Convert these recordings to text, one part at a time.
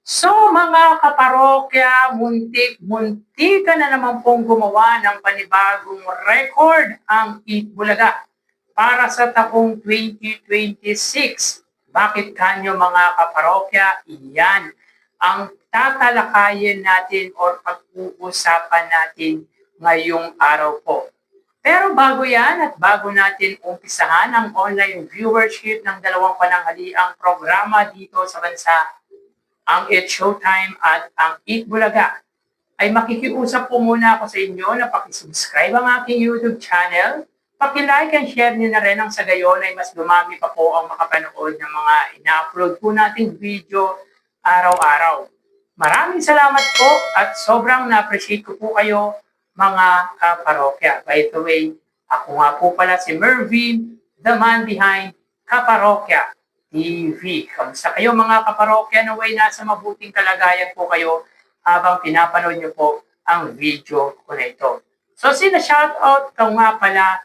So mga kaparokya, muntik ka na naman pong gumawa ng panibagong record ang Itbulaga para sa taong 2026. Bakit kanyo mga kaparokya? Iyan ang tatalakayin natin o pag-uusapan natin ngayong araw po. Pero bago yan at bago natin umpisahan ang online viewership ng dalawang pananghaliang programa dito sa bansa, ang It's Showtime at ang Eat Bulaga, ay makikiusap po muna ako sa inyo na pakisubscribe ang aking YouTube channel, paki-like and share niyo na rin ang sa gayon ay mas dumami pa po ang makapanood ng mga ina-upload po nating video araw-araw. Maraming salamat po at sobrang na-appreciate ko po kayo mga kaparokya. By the way, ako nga po pala si Mervin, the man behind Kaparokya TV. Kamusta kayo mga kaparokya? Naway nasa mabuting kalagayan po kayo habang pinapanood niyo po ang video ko na ito. So sina-shoutout ko nga pala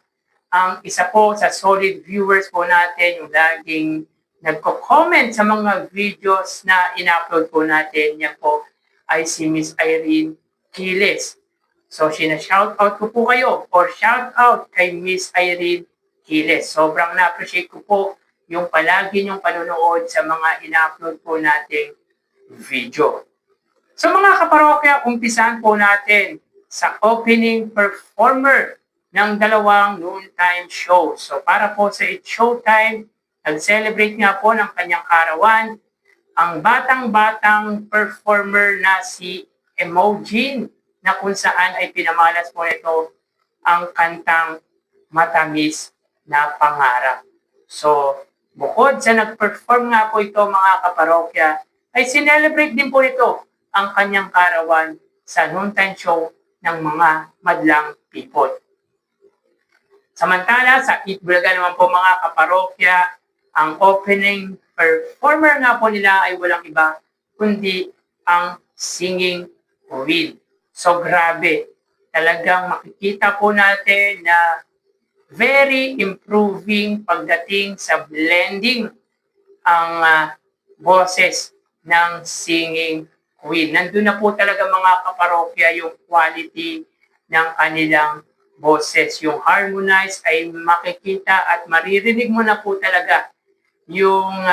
ang isa po sa solid viewers po natin, yung laging nagko-comment sa mga videos na ina-upload po natin. Yan po ay si Miss Irene Quiles. So sina-shoutout ko po kayo or shoutout kay Miss Irene Quiles. Sobrang na-appreciate ko po yung palagi niyong panonood sa mga ina-upload po nating video. So mga kaparokya, umpisan po natin sa opening performer ng dalawang noontime show. So para po sa It's Showtime, nag-celebrate nga po ng kanyang karawan ang batang-batang performer na si Emojin, na kung saan ay pinamalas po nito ang kantang Matamis na Pangarap. So bukod sa nag-perform nga po ito mga kaparokya, ay sinelebrate din po ito ang kanyang karawan sa noontime show ng mga madlang people. Samantala sa Eat Bulaga naman po mga kaparokya, ang opening performer nga po nila ay walang iba kundi ang Singing Queen. So grabe, talagang makikita po natin na very improving pagdating sa blending ang boses ng Singing Queen. Nandun na po talaga mga kaparokya yung quality ng kanilang boses. Yung harmonize ay makikita at maririnig mo na po talaga yung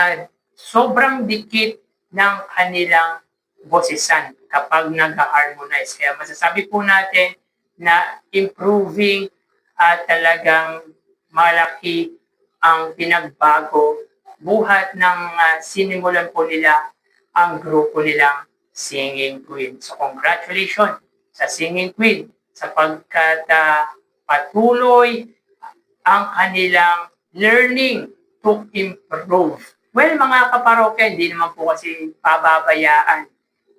sobrang dikit ng kanilang bosesan kapag nag-harmonize. Kaya masasabi po natin na improving at talagang malaki ang pinagbago buhat ng sinimulan po nila ang grupo nilang Singing Queen. So congratulations sa Singing Queen sapagkat patuloy ang kanilang learning to improve. Well mga kaparokya, hindi naman po kasi pababayaan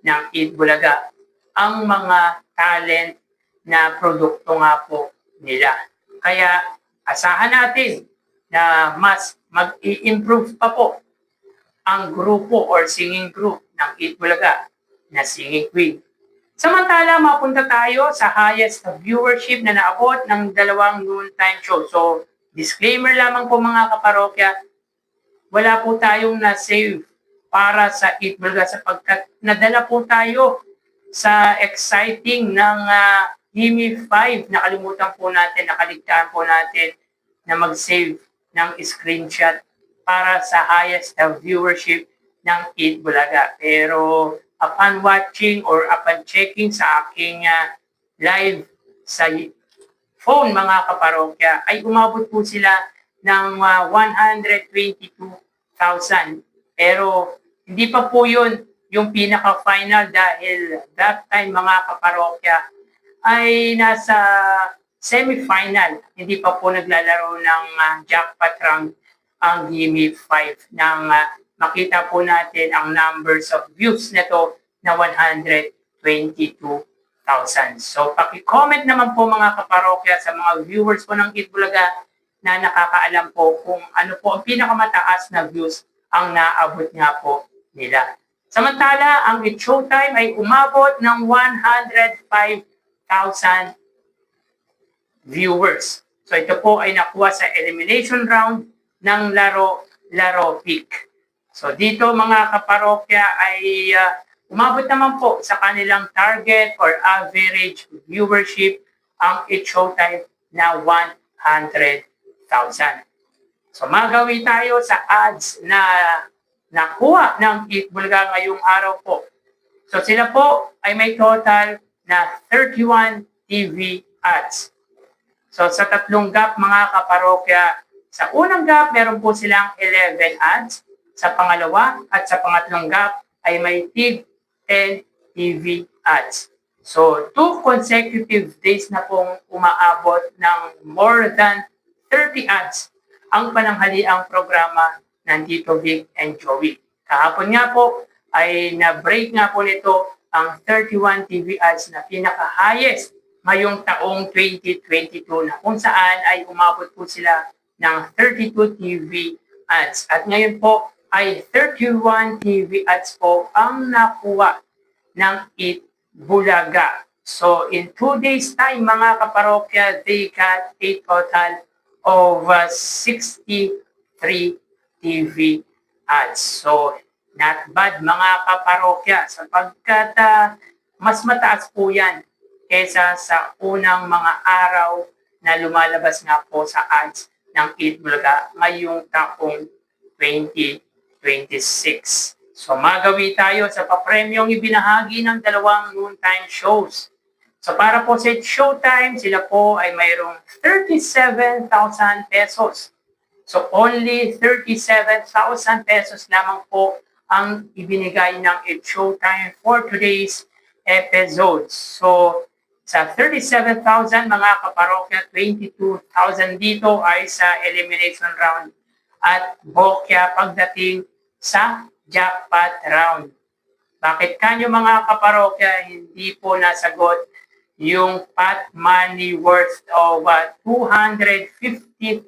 ng Eat Bulaga ang mga talent na produkto nga po nila. Kaya asahan natin na mas mag-i-improve pa po ang grupo or singing group ng Eat Bulaga na Singing Queen. Samantala, mapunta tayo sa highest viewership na naabot ng dalawang noontime show. So, disclaimer lamang po mga kaparokya, wala po tayong na-save para sa Eat Bulaga sapagkat nadala po tayo sa exciting ng Gimme 5. Nakalimutan po natin, nakaligtaan po natin na mag-save ng screenshot para sa highest viewership ng Eat Bulaga. Pero upon watching or upon checking sa aking live sa phone mga kaparokya, ay umabot po sila ng 122,000. Pero hindi pa po yun yung pinaka-final dahil that time mga kaparokya ay nasa semi-final. Hindi pa po naglalaro ng jackpot round ang Gimme 5 nang makita po natin ang numbers of views nito na 122,000. So paki-comment naman po mga kaparokya sa mga viewers po ng Eat Bulaga na nakakaalam po kung ano po ang pinakamataas na views ang naabot nga po nila. Samantala, ang It's Showtime ay umabot ng 105,000 viewers. So ito po ay nakuha sa elimination round ng Laro Pick. So dito mga kaparokya ay umabot naman po sa kanilang target or average viewership ang It's Showtime na 100,000. So magawi tayo sa ads na nakuha ng Eat Bulaga ngayong araw po. So sila po ay may total na 31 TV ads. So sa tatlong gap mga kaparokya, sa unang gap meron po silang 11 ads. Sa pangalawa at sa pangatlong gap ay may tig 10 TV ads. So 2 consecutive days na pong umaabot ng more than 30 ads ang pananghaliang programa ng Tito Vic and Joey. Kahapon nga po ay na-break nga po nito ang 31 TV ads na pinaka-highest ngayong taong 2022 na kung saan ay umabot po sila ng 32 TV ads. At ngayon po ay 31 TV ads po ang nakuha ng Eat Bulaga. So in 2 days time mga kaparokya, they got a total of 63 TV ads. So not bad mga kaparokya sapagkat mas mataas po yan kesa sa unang mga araw na lumalabas nga po sa ads ng Eat Bulaga ngayong taong 2026. So magawi tayo sa papremyong ibinahagi ng dalawang noontime shows. So para po sa Showtime, sila po ay mayroong 37,000 pesos. So only 37,000 pesos lamang po ang ibinigay ng It's Showtime for today's episode. So sa 37,000 mga kaparokya, 22,000 dito ay sa elimination round at bokya pagdating sa jackpot round. Bakit kanyo mga kaparokya hindi po nasagot yung pot money worth of 250,000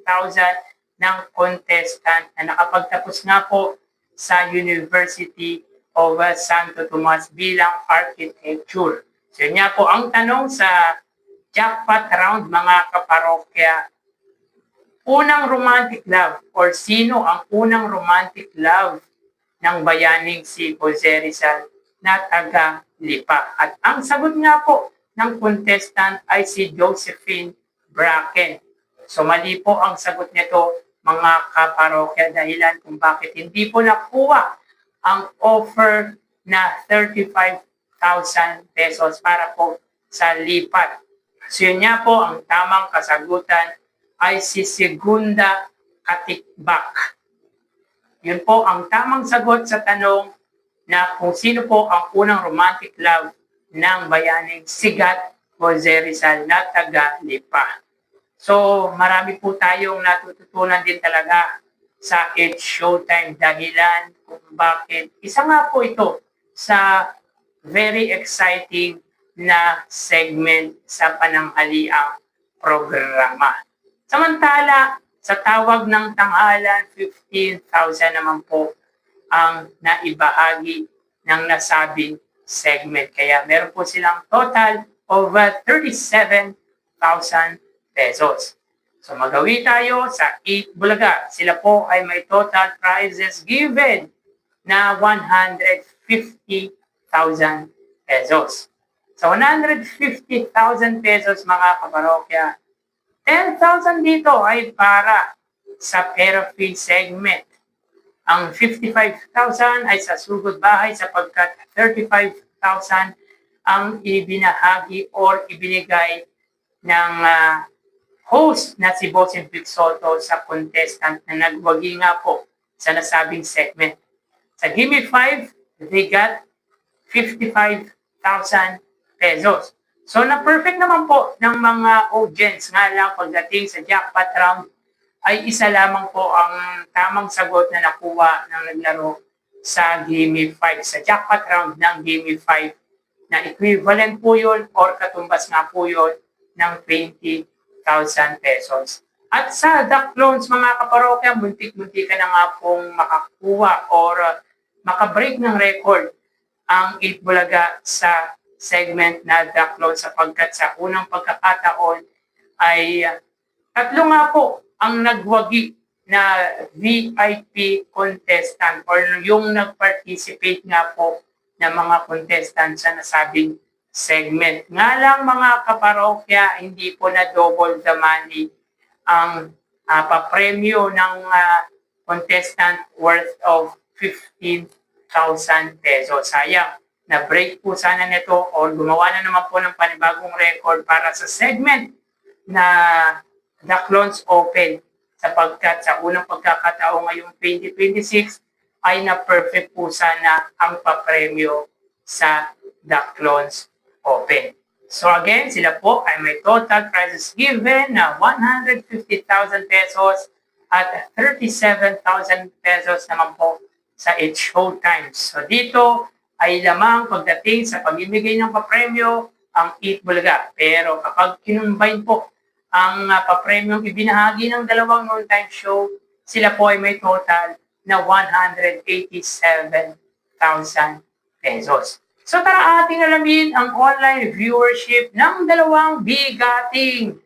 ng contestant na nakapagtapos nga po sa University of Santo Tomas bilang architecture. So yun nga po ang tanong sa jackpot round mga kaparokya. Unang romantic love or sino ang unang romantic love ng bayaning si Jose Rizal na taga Lipa? At ang sagot nga po ng contestant ay si Josephine Bracken. So mali po ang sagot nito mga kaparokya dahilan kung bakit hindi po nakuha ang offer na 35,000 pesos para po sa lipat. So yun nga po ang tamang kasagutan ay si Segunda Katikbak. Yun po ang tamang sagot sa tanong na kung sino po ang unang romantic love ng bayaning sigat Jose Rizal na taga Lipa. So marami po tayong natututunan din talaga sa It's Showtime dahilan kung bakit isa nga po ito sa very exciting na segment sa pananghaliang programa. Samantala, sa tawag ng tanghalan, 15,000 naman po ang naibahagi ng nasabing segment. Kaya meron po silang total of 37,000 pesos. So magawi tayo sa Eat Bulaga. Sila po ay may total prizes given na 150,000 pesos. Sa 150,000 pesos mga kaparokya, 10,000 dito ay para sa therapy segment. Ang 55,000 ay sa sugod bahay sapagkat 35,000 ang ibinahagi or ibinigay ng host na si Bossing Vic Soto sa contestant na nagwagi nga po sa nasabing segment. Sa Gimme 5, they got 55,000 pesos. So na-perfect naman po ng mga audience nga lang pagdating sa jackpot round ay isa lamang po ang tamang sagot na nakuha ng naglaro sa Gimme 5. Sa jackpot round ng Gimme 5 na equivalent po yun or katumbas nga po yun ng 20,000 pesos. At sa duck loans mga kaparokya, muntik-muntik ka na nga pong makakuha or makabreak ng record ang Eat Bulaga sa segment na duck loans sapagkat sa unang pagkakataon ay tatlo nga po ang nagwagi na VIP contestant or yung nag-participate nga po ng mga contestants sa nasabing segment. Nga lang mga kaparokya, hindi po na double the money ang papremyo ng contestant worth of 15,000 pesos. Sayang, na-break po sana nito o gumawa na naman po ng panibagong record para sa segment na The Clones Open sapagkat sa unang pagkakataon ngayong 2026 ay na-perfect po sana ang papremyo sa The Clones Open. So again, sila po ay may total prizes given na 150,000 pesos at 37,000 pesos naman po sa It's Showtime. So dito ay lamang pagdating sa pamimigay ng papremyo ang Eat Bulaga. Pero kapag kinumbine po ang papremyong ibinahagi ng dalawang noontime show, sila po ay may total na 187,000 pesos. So tara ating alamin ang online viewership ng dalawang bigating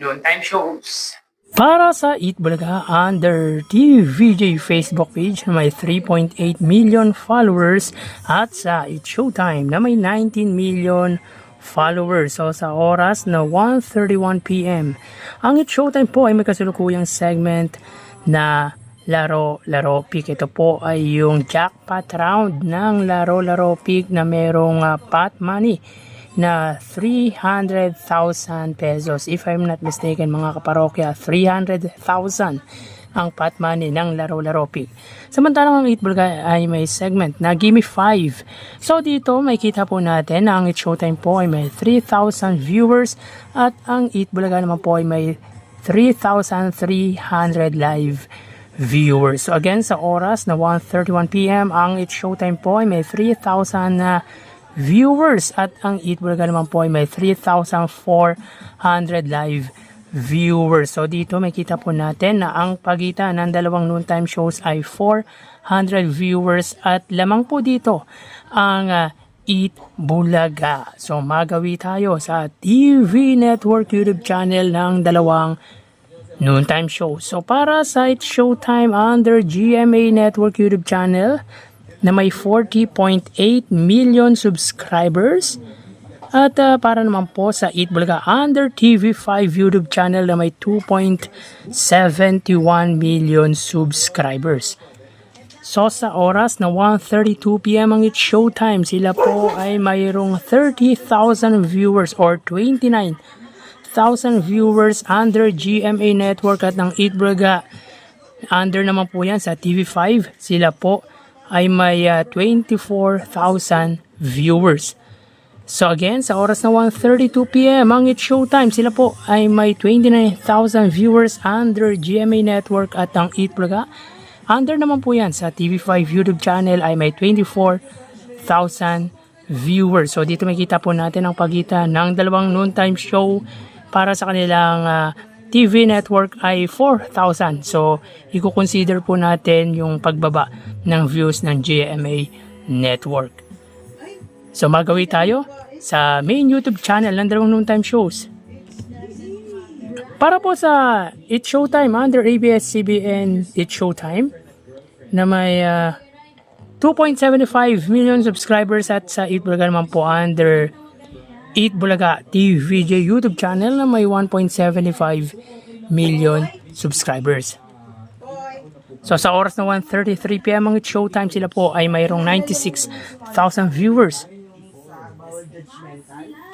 noontime shows. Para sa Eat Bulaga under TVJ Facebook page na may 3.8 million followers at sa It's Showtime na may 19 million followers. So sa oras na 1:31 PM, ang It's Showtime po ay may kasalukuyang segment na Laro Pick. Ito po ay yung jackpot round ng Laro Pick na merong pot money na 300,000 pesos. If I'm not mistaken mga kaparokya, 300,000 ang pot money ng Laro Pick. Samantalang ang Eat Bulaga ay may segment na Gimme 5. So dito may kita po natin na ang It's Showtime po ay may 3,000 viewers at ang Eat Bulaga naman po ay may 3,300 live viewers. So again, sa oras na 1:31 PM, ang It's Showtime po ay may 3,000 na viewers at ang Eat Bulaga naman po ay may 3,400 live viewers. So dito may kita po natin na ang pagitan ng dalawang noontime shows ay 400 viewers at lamang po dito ang Eat Bulaga. So magawi tayo sa TV Network YouTube channel ng dalawang noontime show. So para sa It's Showtime under GMA Network YouTube channel na may 40.8 million subscribers at para naman po sa Eat Bulaga under TV5 YouTube channel na may 2.71 million subscribers. So sa oras na 1:32 PM ang It's Showtime, sila po ay mayroong 30,000 viewers or 29,000 viewers under GMA Network at ng Eat Bulaga under naman po yan sa TV5. Sila po ay may 24,000 viewers. So again, sa oras na 1:32 PM ang It's Showtime, sila po ay may 29,000 viewers under GMA Network at ang Eat Bulaga under naman po yan sa TV5 YouTube channel ay may 24,000 viewers. So dito makita po natin ang pagitan ng dalawang noontime show para sa kanilang TV network ay 4,000. So, i-consider po natin yung pagbaba ng views ng GMA network. So, magawi tayo sa main YouTube channel ng dalawang noontime shows. Para po sa It's Showtime under ABS-CBN It's Showtime na may 2.75 million subscribers at sa Eat Bulaga naman po under Eat Bulaga TVJ YouTube channel na may 1.75 million subscribers. So sa oras na 1:33 PM ang It's Showtime, sila po ay mayroong 96,000 viewers.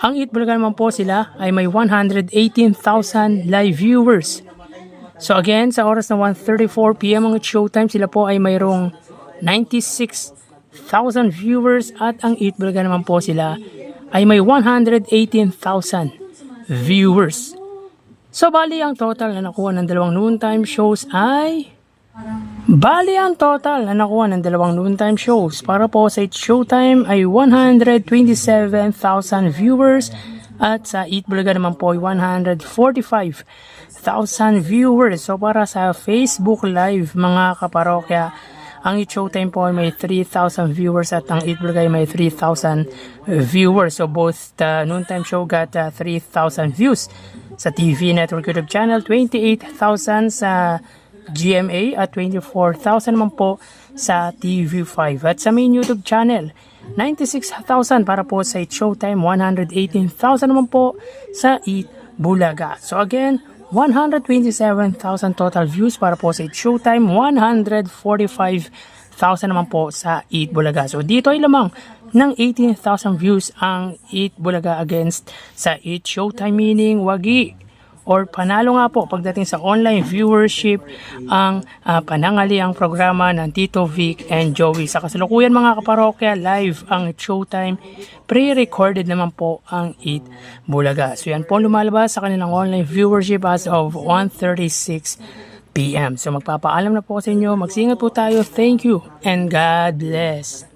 Ang Eat Bulaga naman po sila ay may 118,000 live viewers. So again, sa oras na 1:34 PM ang It's Showtime, sila po ay mayroong 96,000 viewers at ang Eat Bulaga naman po sila ay may 118,000 viewers. So bali ang total na nakuha ng dalawang noontime shows ay para po sa It's Showtime ay 127,000 viewers at sa Eat Bulaga naman po ay 145,000 viewers. So para sa Facebook Live mga kaparokya, ang It's Showtime po ay may 3,000 viewers at ang Eat Bulaga ay may 3,000 viewers. So both the noontime show got 3,000 views. Sa TV Network YouTube channel, 28,000 sa GMA at 24,000 naman po sa TV5. At sa main YouTube channel 96,000 para po sa It Showtime, 118,000 naman po sa It Bulaga. So again, 127,000 total views para po sa It Showtime, 145,000 naman po sa It Bulaga. So dito ay lamang ng 18,000 views ang It Bulaga against sa It Showtime, meaning wagi or panalo nga po pagdating sa online viewership ang panangaliang programa ng Tito Vic and Joey. Sa kasalukuyan mga kaparokya, live ang It Showtime, pre-recorded naman po ang It Bulaga. So yan po lumalabas sa kanilang online viewership as of 1:36 p.m. So magpapaalam na po sa inyo, magsingat po tayo, thank you and God bless.